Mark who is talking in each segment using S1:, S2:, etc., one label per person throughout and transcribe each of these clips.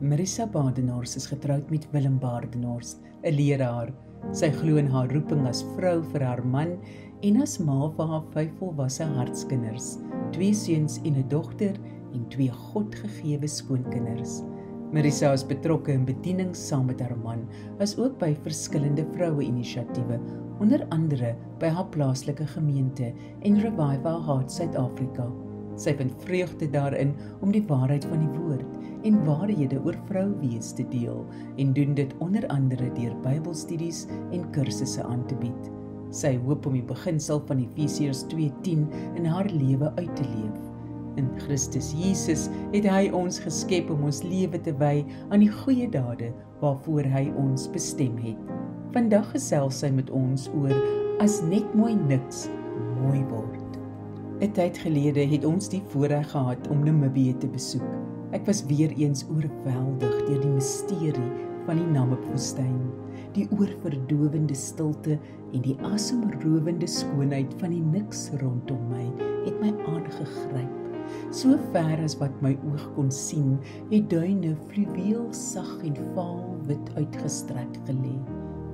S1: Marissa Badenhorst is getroud met Willem Badenhorst, 'n leraar. Sy glo in haar roeping as vrou vir haar man en as ma vir haar 5 volwasse hartskinders, 2 seuns en 'n dogter en 2 godgegewe skoonkinders. Marissa is betrokke in bediening saam met haar man, as ook by verskillende vroue-inisiatiewe, onder andere by haar plaaslike gemeente en Revival Heart Suid-Afrika. Sy vind vreugde daarin om die waarheid van die woord en waarhede oor vrouwees te deel en doen dit onder andere deur Bybelstudies en kursusse aan te bied. Sy hoop om die beginsel van Efesiërs 2:10 in haar lewe uit te leef. In Christus Jesus het hy ons geskep om ons lewe te wy aan die goeie dade waarvoor hy ons bestem het. Vandag gesels sy met ons oor as net mooi niks mooi word. 'n Tyd gelede het ons die voorreg gehad om Namibië te besoek. Ek was weer eens oorweldig deur die misterie van die Namib-woestyn, die oorverdowende stilte en die asemrowende skoonheid van die niks rondom my het my aangegryp. So ver as wat my oog kon sien, het duine fluweel sag en vaal wit uitgestrek gelê.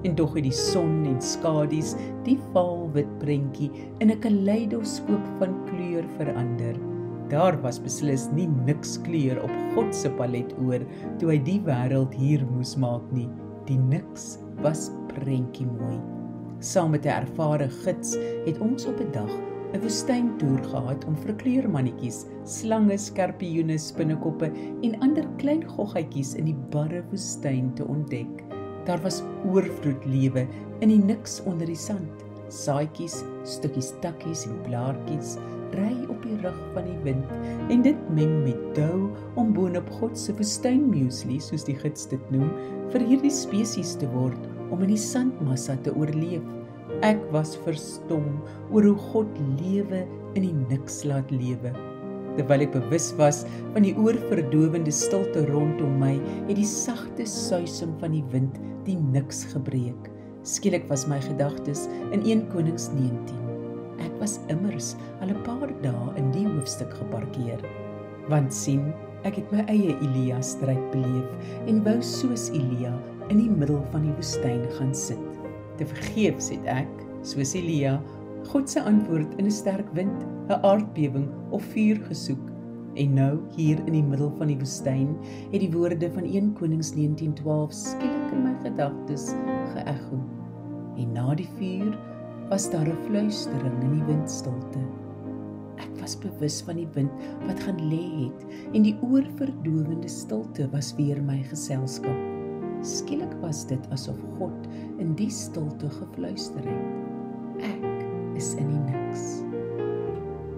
S1: En tog het die son en skadu's die vaal wit prentjie in 'n kaleidoskoop van kleur verander. Daar was beslis nie niks kleur op God se palet oor toe hy die wêreld hier moes maak nie. Die niks was prentjie mooi. Saam met 'n ervare gids het ons op 'n dag 'n woestyntoer gehad om verkleurmannetjies, slange, skorpioene, spinnekoppe en ander klein goggetjies in die barre woestyn te ontdek. Daar was oorvloed lewe in die niks onder die sand. Saadjies, stukkies takkies en blaartjies ry op die rug van die wind en dit meng met dou om boonop God se woestynmuesli, soos die gids dit noem, vir hierdie spesies te word om in die sandmassa te oorleef. Ek was verstom oor hoe God lewe in die niks laat lewe. Terwyl ek bewus was van die oorverdowende stilte rondom my, het die sagte suising van die wind die niks gebreek. Skielik was my gedagtes in 1 Konings 19. Ek was immers al 'n paar dae in die hoofstuk geparkeer. Want sien, ek het my eie Elia stryd beleef en wou soos Elia in die middel van die woestyn gaan sit. Te vergeefs het ek, soos Elia, God se antwoord in 'n sterk wind, 'n aardbewing of vuur gesoek. En nou, hier in die middel van die woestyn, het die woorde van 1 Konings 19:12 skielik in my gedagtes geëcho. En na die vuur was daar 'n fluistering in die windstilte. Ek was bewus van die wind wat gaan lê het, en die oorverdowende stilte was weer my geselskap. Skielik was dit asof God in die stilte gefluister het. Ek is in die niks.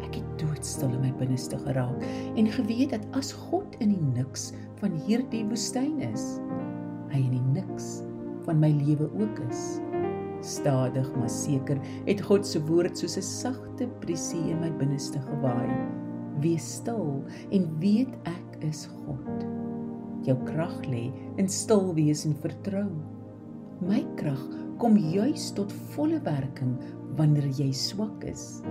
S1: Ek het doodstil in my binneste geraak en geweet dat as God in die niks van hierdie woestyn is, hy in die niks van my lewe ook is. Stadig maar seker het God se woord soos 'n sagte briesie in my binneste gewaai. Wees stil en weet ek is God. Jou krag lê in stil wees en vertrou. My krag kom juis tot volle werking wanneer jy swak is.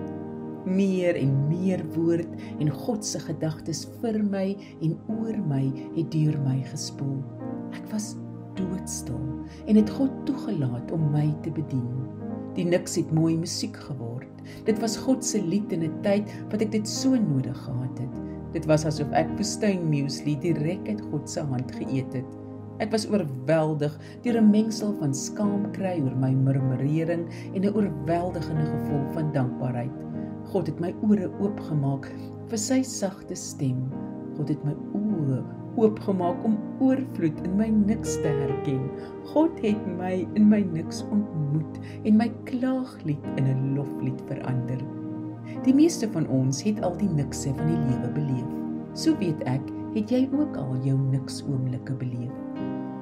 S1: Meer en meer woord en God se gedagtes vir my en oor my het deur my gespoel. Ek was doodstil en het God toegelaat om my te bedien. Die niks het mooi musiek geword. Dit was God se lied in 'n tyd wat ek dit so nodig gehad het. Dit was asof ek woestynmuesli direk uit God se hand geëet het. Ek was oorweldig deur 'n mengsel van skaamkry oor my murmurering en 'n oorweldigende gevoel van dankbaarheid. God het my ore oopgemaak vir sy sagte stem. God het my oë oopgemaak om oorvloed in my niks te herken. God het my in my niks ontmoet en my klaaglied in 'n loflied verander. Die meeste van ons het al die nikse van die lewe beleef. So weet ek, het jy ook al jou niks oomblikke beleef.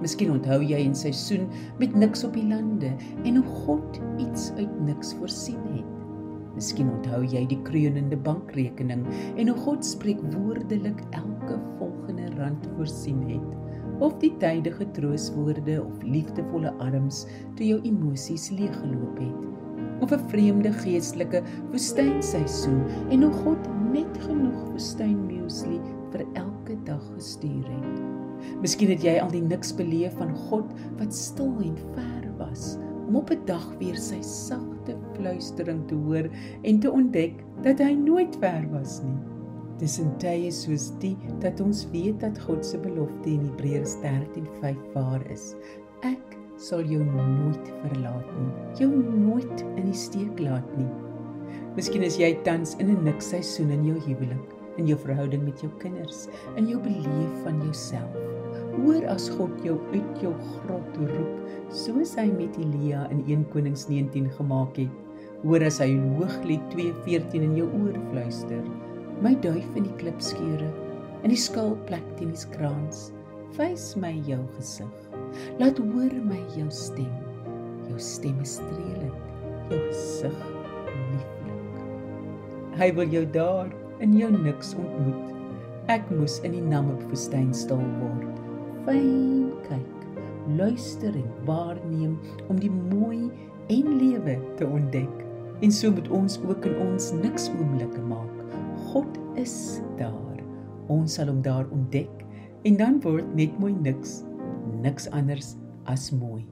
S1: Miskien onthou jy 'n seisoen met niks op die lande en hoe God iets uit niks voorsien het. Miskien onthou jy die kreunende bankrekening en hoe God spreekwoordelik elke volgende rand voorsien het. Of die tydige troostwoorde of liefdevolle arms toe jou emosies leeggeloop het. Of 'n vreemde geestelike woestynseisoen en hoe God net genoeg woestyn muesli vir elke dag gestuur het. Miskien het jy al die niks beleef van God wat stil en ver was, om op 'n dag weer sy sagte fluistering te hoor en te ontdek dat hy nooit ver was nie. Dis in tye soos die dat ons weet dat God se belofte in Hebreërs 13:5 waar is. Ek sal jou nooit verlaat nie, jou nooit in die steek laat nie. Miskien is jy tans in 'n niksseisoen in jou huwelik, in jou verhouding met jou kinders, in jou beleef van jouself. Hoor as God jou uit jou grot roep, soos hy met Elia in 1 Konings 19 gemaak het. Hoor as hy in Hooglied 2:14 in jou oor fluister. My duif in die klipskeure, in die skuilplek teen die kraans, wys my jou gesig. Laat hoor my jou stem. Jou stem is strelend, jou gesig lieflik. Hy wil jou daar in jou niks ontmoet. Ek moes in die Namib-woestyn stil word. Fyn kyk, luister en waarneem om die mooi en lewe te ontdek. En so moet ons ook in ons niks oomblikke maak. God is daar. Ons sal hom daar ontdek en dan word net mooi niks anders as mooi.